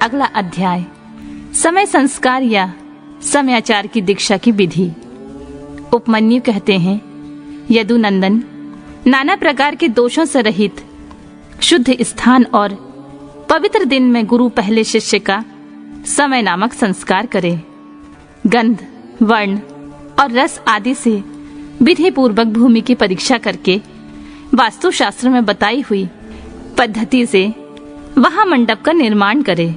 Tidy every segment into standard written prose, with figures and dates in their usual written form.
अगला अध्याय समय संस्कार या समयाचार की दीक्षा की विधि। उपमन्यु कहते हैं, यदुनंदन, नाना प्रकार के दोषों से रहित शुद्ध स्थान और पवित्र दिन में गुरु पहले शिष्य का समय नामक संस्कार करे। गंध, वर्ण और रस आदि से विधि पूर्वक भूमि की परीक्षा करके वास्तुशास्त्र में बताई हुई पद्धति से वहां मंडप का निर्माण करे।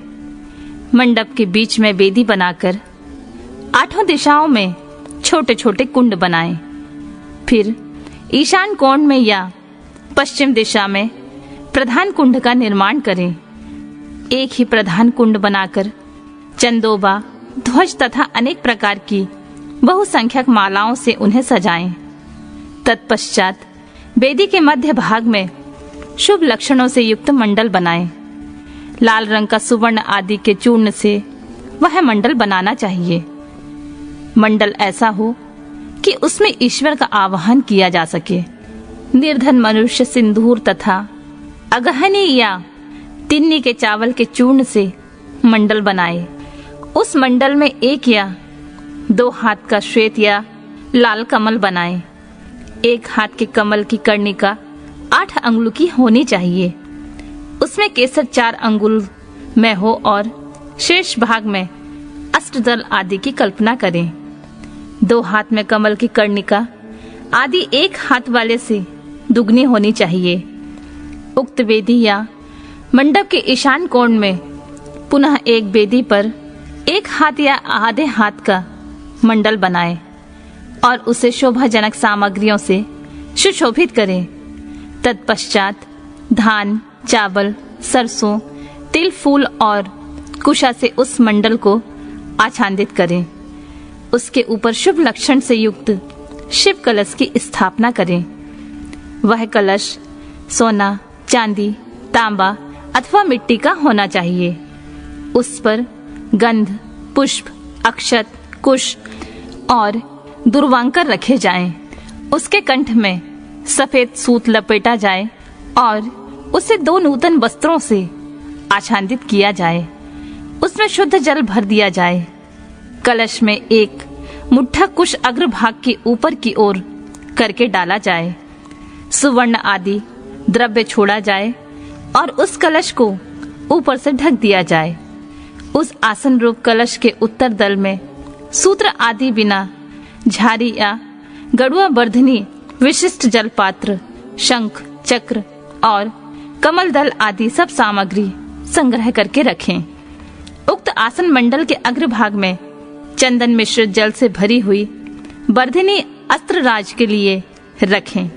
मंडप के बीच में वेदी बनाकर 8 दिशाओं में छोटे छोटे कुंड बनाएं। फिर ईशान कोण में या पश्चिम दिशा में प्रधान कुंड का निर्माण करें। एक ही प्रधान कुंड बनाकर चंदोबा, ध्वज तथा अनेक प्रकार की बहुसंख्यक मालाओं से उन्हें सजाएं। तत्पश्चात वेदी के मध्य भाग में शुभ लक्षणों से युक्त मंडल बनाएं। लाल रंग का सुवर्ण आदि के चूर्ण से वह मंडल बनाना चाहिए। मंडल ऐसा हो कि उसमें ईश्वर का आवाहन किया जा सके। निर्धन मनुष्य सिंदूर तथा अगहनी या तिन्नी के चावल के चूर्ण से मंडल बनाए। उस मंडल में 1 या 2 हाथ का श्वेत या लाल कमल बनाए। 1 हाथ के कमल की कर्णिका 8 अंगुल की होनी चाहिए। उसमें केसर 4 अंगुल में हो और शेष भाग में अष्टदल आदि की कल्पना करें। 2 हाथ में कमल की कर्णिका आदि 1 हाथ वाले से दुगनी होनी चाहिए। उक्त वेदी या मंडप के ईशान कोण में पुनः एक वेदी पर 1 हाथ या आधे हाथ का मंडल बनाएं और उसे शोभाजनक सामग्रियों से सुशोभित करें। तत्पश्चात धान, चावल, सरसों, तिल, फूल और कुशा से उस मंडल को आच्छादित करें। उसके ऊपर शुभ लक्षण से युक्त शिव कलश की स्थापना करें। वह कलश सोना, चांदी, तांबा अथवा मिट्टी का होना चाहिए। उस पर गंध, पुष्प, अक्षत, कुश और दुर्वांकर रखे जाएं। उसके कंठ में सफेद सूत लपेटा जाए और उसे 2 नूतन वस्त्रों से आच्छादित किया जाए। उसमें शुद्ध जल भर दिया जाए। कलश में 1 मुट्ठा कुश अग्रभाग के ऊपर की ओर करके डाला जाए। सुवर्ण आदि द्रव्य छोड़ा जाए और उस कलश को ऊपर से ढक दिया जाए। उस आसन रूप कलश के उत्तर दल में सूत्र आदि बिना झारी या गड़ुआ वर्धनी विशिष्ट जलपात्र, शंख, चक्र और कमल दल आदि सब सामग्री संग्रह करके रखें। उक्त आसन मंडल के अग्रभाग में चंदन मिश्रित जल से भरी हुई वर्धिनी अस्त्रराज के लिए रखें।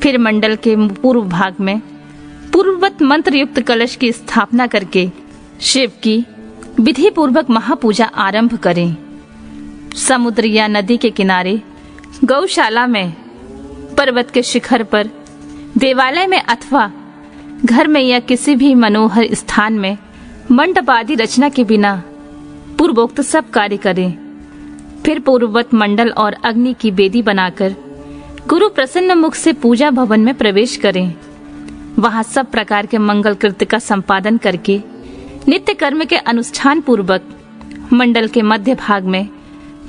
फिर मंडल के पूर्व भाग में पूर्ववत मंत्र युक्त कलश की स्थापना करके शिव की विधि पूर्वक महापूजा आरंभ करें। समुद्र या नदी के किनारे, गौशाला में, पर्वत के शिखर पर, देवालय में अथवा घर में या किसी भी मनोहर स्थान में मंडप आदि रचना के बिना पूर्वोक्त सब कार्य करें। फिर पूर्ववत मंडल और अग्नि की वेदी बनाकर गुरु प्रसन्न मुख से पूजा भवन में प्रवेश करें। वहां सब प्रकार के मंगल कृत्य का संपादन करके नित्य कर्म के अनुष्ठान पूर्वक मंडल के मध्य भाग में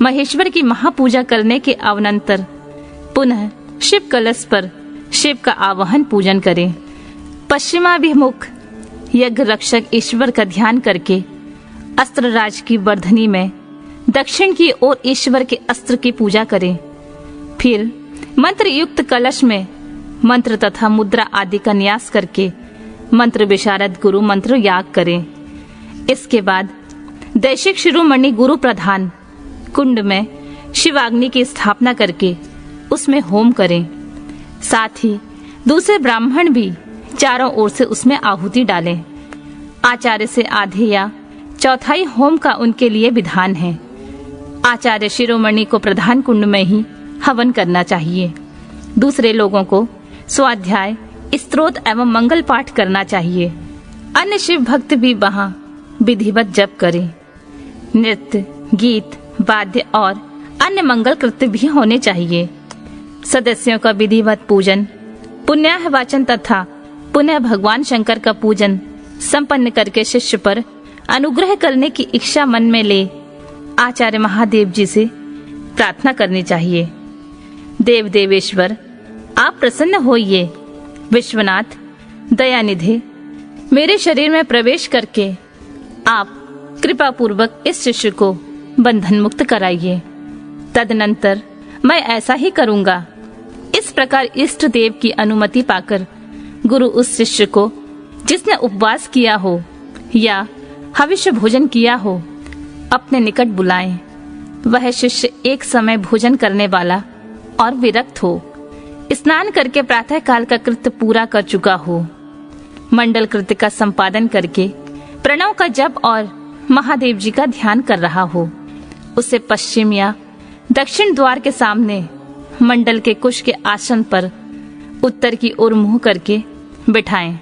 महेश्वर की महापूजा करने के अवनंतर पुनः शिव कलश पर शिव का आवाहन पूजन करें। पश्चिमाभिमुख यज्ञ रक्षक ईश्वर का ध्यान करके अस्त्रराज की वर्धनी में दक्षिण की ओर ईश्वर के अस्त्र की पूजा करें। फिर मंत्र युक्त कलश में मंत्र तथा मुद्रा आदि का न्यास करके मंत्र विशारद गुरु मंत्र याग करें। इसके बाद दैशिक शिरोमणि गुरु प्रधान कुंड में शिवाग्नि की स्थापना करके उसमें होम करें। साथ ही दूसरे ब्राह्मण भी चारों ओर से उसमें आहुति डालें। आचार्य से आधे या चौथाई होम का उनके लिए विधान है। आचार्य शिरोमणि को प्रधान कुंड में ही हवन करना चाहिए। दूसरे लोगों को स्वाध्याय, स्तोत्र एवं मंगल पाठ करना चाहिए। अन्य शिव भक्त भी वहां विधिवत जप करें। नृत्य, गीत, वाद्य और अन्य मंगल कृत्य भी होने चाहिए। सदस्यों का विधिवत पूजन, पुण्याह वाचन तथा पुनः भगवान शंकर का पूजन संपन्न करके शिष्य पर अनुग्रह करने की इच्छा मन में ले आचार्य महादेव जी से प्रार्थना करनी चाहिए। देव देवेश्वर, आप प्रसन्न होइए। विश्वनाथ, दयानिधे, मेरे शरीर में प्रवेश करके आप कृपा पूर्वक इस शिष्य को बंधन मुक्त कराइए। तदनंतर मैं ऐसा ही करूंगा। इस प्रकार इष्ट देव की अनुमति पाकर गुरु उस शिष्य को जिसने उपवास किया हो या हविष्य भोजन किया हो अपने निकट बुलाएं। वह शिष्य एक समय भोजन करने वाला और विरक्त हो, स्नान करके प्रातः काल का कृत्य पूरा कर चुका हो, मंडल कृत्य का संपादन करके प्रणव का जप और महादेव जी का ध्यान कर रहा हो। उसे पश्चिम या दक्षिण द्वार के सामने मंडल के कुश के आसन पर उत्तर की ओर मुंह करके बिठाएं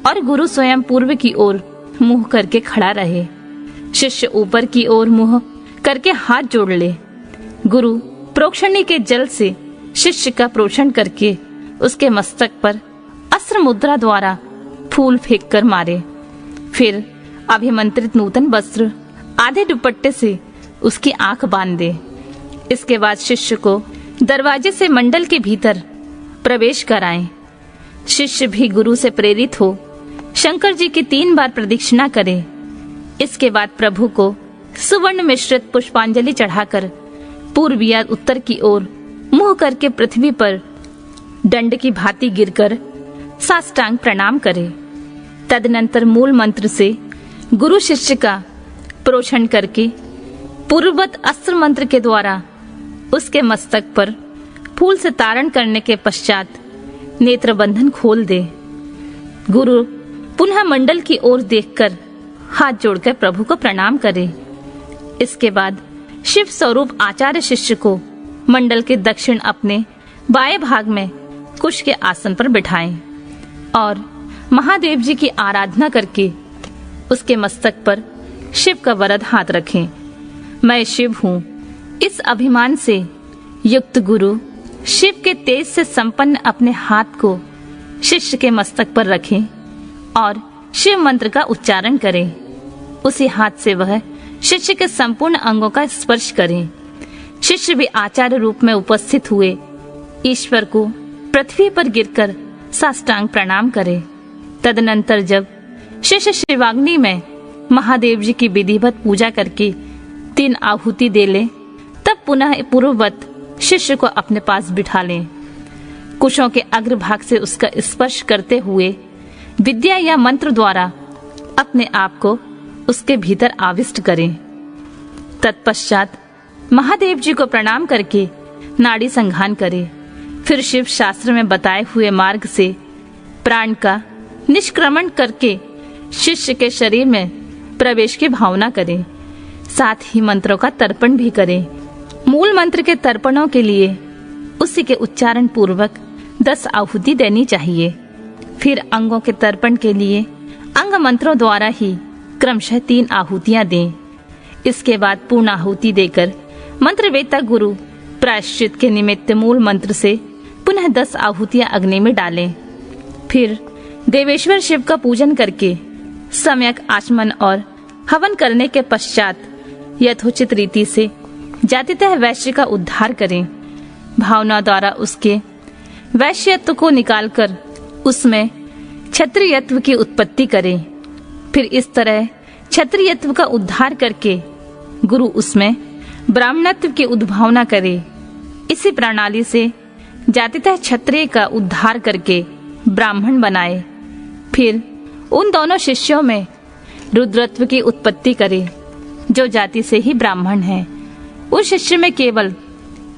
और गुरु स्वयं पूर्व की ओर मुंह करके खड़ा रहे। शिष्य ऊपर की ओर मुंह करके हाथ जोड़ ले। गुरु प्रोक्षणी के जल से शिष्य का प्रोक्षण करके उसके मस्तक पर अस्त्र मुद्रा द्वारा फूल फेंक कर मारे। फिर अभिमंत्रित नूतन वस्त्र आधे दुपट्टे से उसकी आंख बांध दे। इसके बाद शिष्य को दरवाजे से मंडल के भीतर प्रवेश कराएं। शिष्य भी गुरु से प्रेरित हो शंकर जी की 3 बार प्रदक्षिणा करे। इसके बाद प्रभु को सुवर्ण मिश्रित पुष्पांजलि चढ़ाकर पूर्व या उत्तर की ओर मुंह करके पृथ्वी पर दंड की भांति गिरकर साष्टांग प्रणाम करे। तदनंतर मूल मंत्र से गुरु शिष्य का प्रोक्षण करके पूर्ववत अस्त्र मंत्र के द्वारा उसके मस्तक पर फूल से तारण करने के पश्चात नेत्र बंधन खोल दे। गुरु पुनः मंडल की ओर देखकर हाथ जोड़कर प्रभु को प्रणाम करे। इसके बाद शिव स्वरूप आचार्य शिष्य को मंडल के दक्षिण अपने बाएं भाग में कुश के आसन पर बिठाएं और महादेव जी की आराधना करके उसके मस्तक पर शिव का वरद हाथ रखें। मैं शिव हूँ, इस अभिमान से युक्त गुरु शिव के तेज से संपन्न अपने हाथ को शिष्य के मस्तक पर रखें और शिव मंत्र का उच्चारण करें। उसी हाथ से वह शिष्य के संपूर्ण अंगों का स्पर्श करें। शिष्य भी आचार्य रूप में उपस्थित हुए ईश्वर को पृथ्वी पर गिरकर साष्टांग प्रणाम करे। तदनंतर जब शिष्य शिवाग्नि में महादेव जी की विधिवत पूजा करके 3 आहुति दे ले, तब पुनः पूर्ववत शिष्य को अपने पास बिठा लें। कुशों के अग्रभाग से उसका स्पर्श करते हुए विद्या या मंत्र द्वारा अपने आप को उसके भीतर आविष्ट करें। तत्पश्चात महादेव जी को प्रणाम करके नाड़ी संघान करें। फिर शिव शास्त्र में बताए हुए मार्ग से प्राण का निष्क्रमण करके शिष्य के शरीर में प्रवेश की भावना करें। साथ ही मंत्रों का तर्पण भी करें। मूल मंत्र के तर्पणों के लिए उसी के उच्चारण पूर्वक 10 आहुति देनी चाहिए। फिर अंगों के तर्पण के लिए अंग मंत्रों द्वारा ही क्रमशः 3 आहुतियां दें। इसके बाद पूर्ण आहुति देकर मंत्रवेत्ता गुरु प्रायश्चित के निमित्त मूल मंत्र से पुनः 10 आहुतियां अग्नि में डालें। फिर देवेश्वर शिव का पूजन करके सम्यक आचमन और हवन करने के पश्चात यथोचित रीति से जातितः वैश्य का उद्धार करें। भावना द्वारा उसके वैश्यत्व को निकालकर उसमें क्षत्रियत्व की उत्पत्ति करें। फिर इस तरह क्षत्रियत्व का उद्धार करके गुरु उसमें ब्राह्मणत्व की उद्भावना करे। इसी प्रणाली से जातितः क्षत्रिय का उद्धार करके ब्राह्मण बनाए। फिर उन दोनों शिष्यों में रुद्रत्व की उत्पत्ति करे जो जाति से ही ब्राह्मण है। उस शिष्य में केवल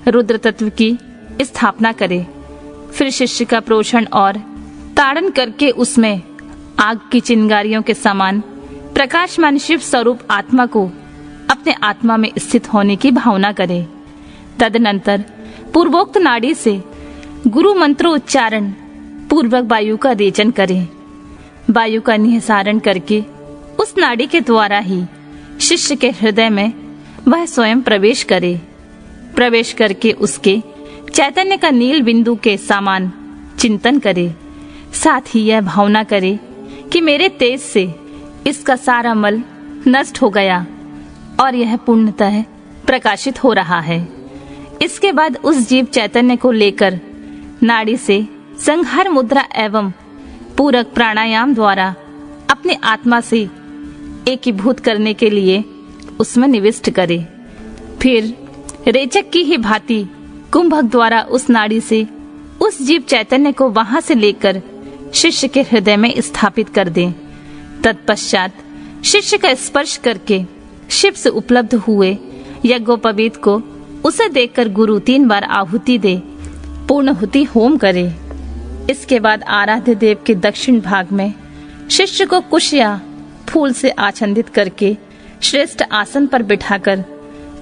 रुद्र तत्व की स्थापना करे। फिर शिष्य का प्रोषण और ताड़न करके उसमें आग की चिंगारियों के समान प्रकाशमान शिव स्वरूप आत्मा को अपने आत्मा में स्थित होने की भावना करे। तदनंतर पूर्वोक्त नाड़ी से गुरु मंत्रोच्चारण पूर्वक वायु का रेचन करें। वायु का निःसारण करके उस नाड़ी के द्वारा ही शिष्य के हृदय में वह स्वयं प्रवेश करे। प्रवेश करके उसके चैतन्य का नील बिंदु के समान चिंतन करे। साथ ही यह भावना करे कि मेरे तेज से इसका सारा मल नष्ट हो गया और यह पूर्णतः प्रकाशित हो रहा है। इसके बाद उस जीव चैतन्य को लेकर नाड़ी से संहार मुद्रा एवं पूरक प्राणायाम द्वारा अपने आत्मा से एकीभूत करने के लिए उसमें निविष्ट करे। फिर रेचक की ही भांति कुंभक द्वारा उस नाड़ी से उस जीव चैतन्य को वहां से लेकर शिष्य के हृदय में स्थापित कर दे। तत्पश्चात शिष्य का स्पर्श करके शिव से उपलब्ध हुए यज्ञोपवीत को उसे देखकर गुरु 3 बार आहुति दे, पूर्णहुति होम करे। इसके बाद आराध्य देव के दक्षिण भाग में शिष्य को कुश या फूल से आच्छादित करके श्रेष्ठ आसन पर बिठाकर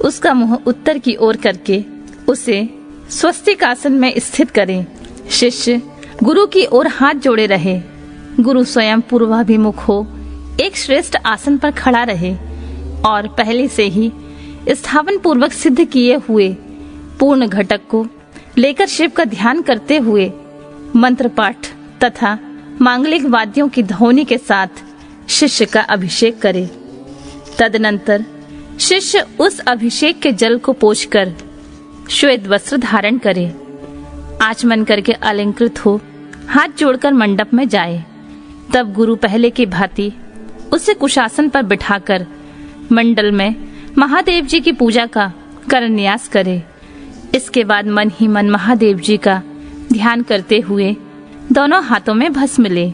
उसका मुंह उत्तर की ओर करके उसे स्वस्तिक आसन में स्थित करे। शिष्य गुरु की ओर हाथ जोड़े रहे। गुरु स्वयं पूर्वाभिमुख हो एक श्रेष्ठ आसन पर खड़ा रहे और पहले से ही स्थापन पूर्वक सिद्ध किए हुए पूर्ण घटक को लेकर शिव का ध्यान करते हुए मंत्र पाठ तथा मांगलिक वाद्यों की ध्वनि के साथ शिष्य का अभिषेक करे। तदनंतर शिष्य उस अभिषेक के जल को पोंछकर श्वेत वस्त्र धारण करे, आचमन करके अलंकृत हो हाथ जोड़कर मंडप में जाए। तब गुरु पहले की भांति उसे कुशासन पर बिठाकर मंडल में महादेव जी की पूजा का करन्यास करे। इसके बाद मन ही मन महादेव जी का ध्यान करते हुए दोनों हाथों में भस्म ले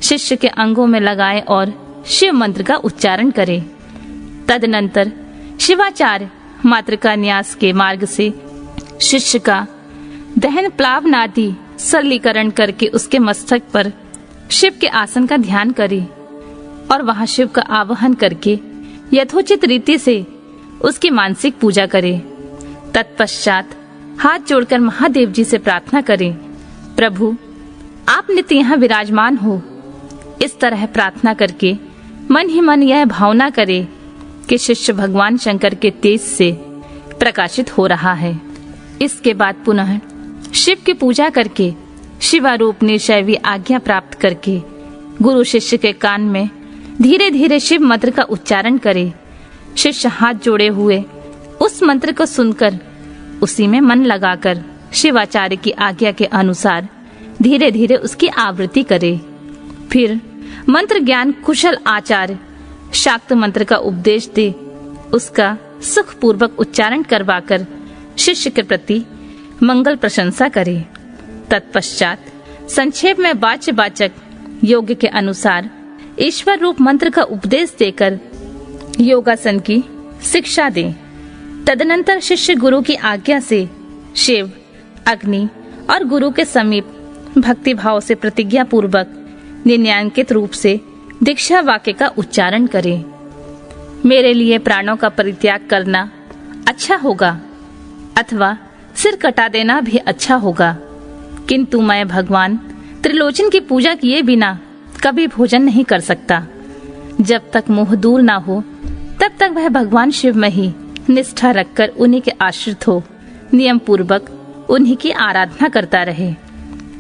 शिष्य के अंगों में लगाए और शिव मंत्र का उच्चारण करे। तदनंतर शिवाचार्य मातृका न्यास के मार्ग से शिष्य का दहन प्लावनादि सरलीकरण करके उसके मस्तक पर शिव के आसन का ध्यान करे और वहां शिव का आवाहन करके यथोचित रीति से उसकी मानसिक पूजा करे। तत्पश्चात हाथ जोड़कर महादेव जी से प्रार्थना करें, प्रभु आप नित्य यहाँ विराजमान हो। इस तरह प्रार्थना करके मन ही मन यह भावना करे कि शिष्य भगवान शंकर के तेज से प्रकाशित हो रहा है। इसके बाद पुनः शिव की पूजा करके शिवारूप निशैवी आज्ञा प्राप्त करके गुरु शिष्य के कान में धीरे धीरे शिव मंत्र का उच्चारण करे। शिष्य हाथ जोड़े हुए उस मंत्र को सुनकर उसी में मन लगाकर शिवाचार्य की आज्ञा के अनुसार धीरे धीरे उसकी आवृत्ति करे। फिर मंत्र ज्ञान कुशल आचार्य शाक्त मंत्र का उपदेश दे उसका सुखपूर्वक उच्चारण करवाकर शिष्य के प्रति मंगल प्रशंसा करे। तत्पश्चात संक्षेप में वाच्यवाचक योग्य के अनुसार ईश्वर रूप मंत्र का उपदेश देकर योगासन की शिक्षा दे। तदनंतर शिष्य गुरु की आज्ञा से शिव, अग्नि और गुरु के समीप भक्ति भाव से प्रतिज्ञा पूर्वक निन्यांकित रूप से दीक्षा वाक्य का उच्चारण करे। मेरे लिए प्राणों का परित्याग करना अच्छा होगा अथवा सिर कटा देना भी अच्छा होगा, किंतु मैं भगवान त्रिलोचन की पूजा किए बिना कभी भोजन नहीं कर सकता। जब तक मोह दूर ना हो तब तक वह भगवान शिव में ही निष्ठा रखकर उन्हीं के आश्रित हो नियम पूर्वक उन्हीं की आराधना करता रहे।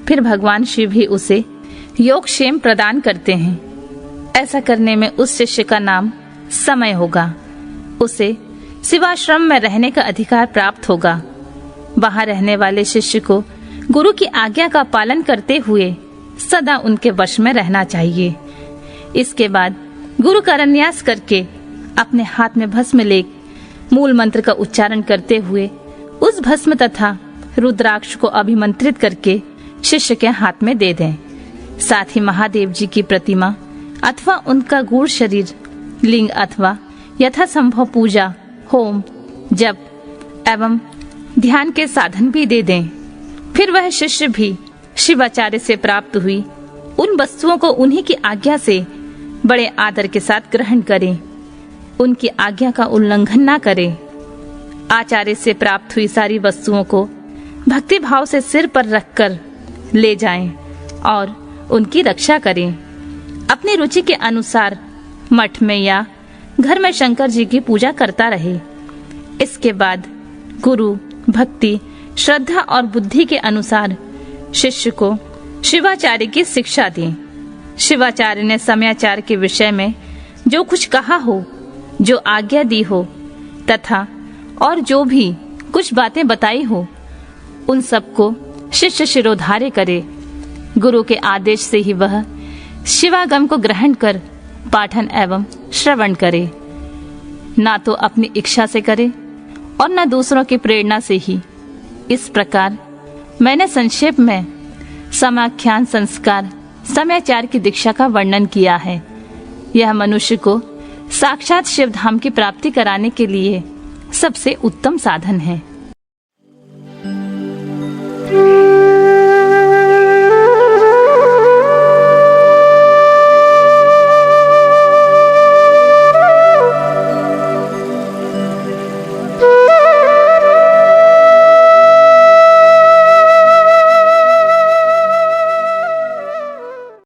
फिर भगवान शिव ही उसे योगक्षेम प्रदान करते हैं। ऐसा करने में उस शिष्य का नाम समय होगा। उसे शिवाश्रम में रहने का अधिकार प्राप्त होगा। वहां रहने वाले शिष्य को गुरु की आज्ञा का पालन करते हुए सदा उनके वश में रहना चाहिए। इसके बाद गुरु का करन्यास करके अपने हाथ में भस्म ले मूल मंत्र का उच्चारण करते हुए उस भस्म तथा रुद्राक्ष को अभिमंत्रित करके शिष्य के हाथ में दे दें। साथ ही महादेव जी की प्रतिमा अथवा उनका गूढ़ शरीर, लिंग अथवा यथासंभव पूजा, होम, जप एवं ध्यान के साधन भी दे दें। फिर वह शिष्य भी शिवाचार्य से प्राप्त हुई उन वस्तुओं को उन्हीं की आज्ञा से बड़े आदर के साथ ग्रहण करे, उनकी आज्ञा का उल्लंघन ना करे। आचार्य से प्राप्त हुई सारी वस्तुओं को भक्ति भाव से सिर पर रखकर ले जाएं और उनकी रक्षा करें। अपनी रुचि के अनुसार मठ में या घर में शंकर जी की पूजा करता रहे। इसके बाद गुरु भक्ति, श्रद्धा और बुद्धि के अनुसार शिष्य को शिवाचार्य की शिक्षा दी। शिवाचार्य ने समयाचार के विषय में जो कुछ कहा हो जो आज्ञा दी हो तथा और जो भी कुछ बातें बताई हो उन सबको शिष्य शिरोधार्य करे। गुरु के आदेश से ही वह शिवागम को ग्रहण कर पाठन एवं श्रवण करे, ना तो अपनी इच्छा से करे और न दूसरों की प्रेरणा से ही। इस प्रकार मैंने संक्षेप में समाख्यान संस्कार समयाचार की दीक्षा का वर्णन किया है। यह मनुष्य को साक्षात शिवधाम की प्राप्ति कराने के लिए सबसे उत्तम साधन है।